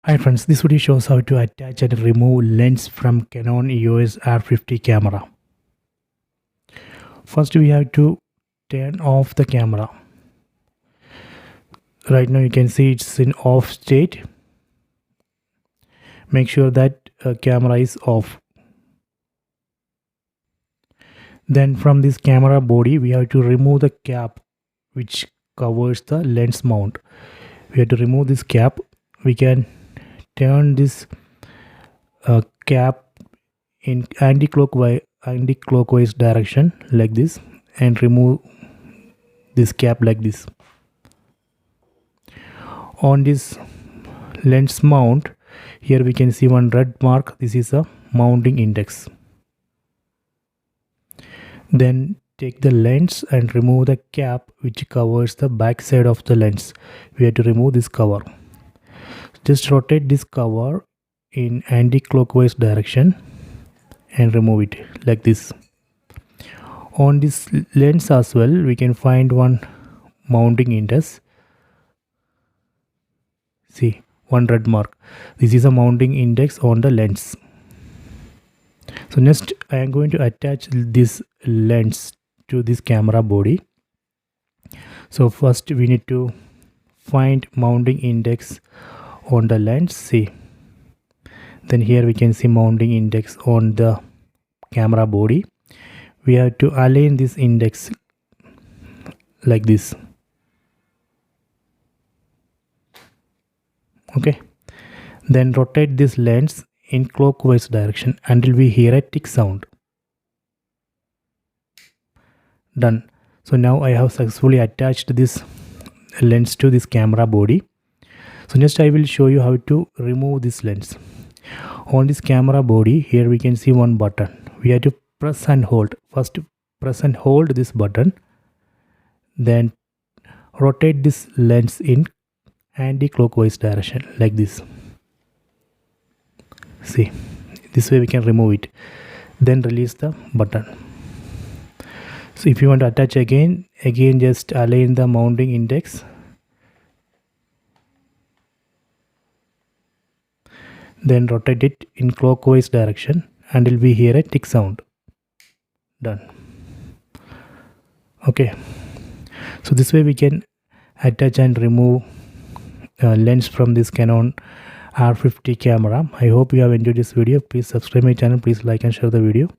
Hi friends, this video shows how to attach and remove lens from Canon EOS R50 camera. First we have to turn off the camera. Right now you can see it's in off state. Make sure that camera is off. Then from this camera body we have to remove the cap which covers the lens mount. We have to remove this cap. We can turn this cap in anti-clockwise direction like this and remove this cap like this. On this lens mount, here we can see one red mark. This is a mounting index. Then take the lens and remove the cap which covers the back side of the lens. We have to remove this cover. Just rotate this cover in anti-clockwise direction and remove it like this. On this lens as well we can find one mounting index. See, one red mark. This is a mounting index on the lens. So next I am going to attach this lens to this camera body. So first we need to find mounting index on the lens. See, then here we can see mounting index on the camera body. We have to align this index like this. Okay, then rotate this lens in clockwise direction until we hear a tick sound. Done. So now I have successfully attached this lens to this camera body. So next I will show you how to remove this lens. On this camera body, here we can see one button. We have to press and hold. First press and hold this button. Then rotate this lens in anti-clockwise direction like this. See, this way we can remove it. Then release the button. So if you want to attach again just align the mounting index. Then rotate it in clockwise direction until we hear a tick sound. Done. Okay, so this way we can attach and remove lens from this Canon R50 camera. I hope you have enjoyed this video. Please subscribe my channel. Please like and share the video.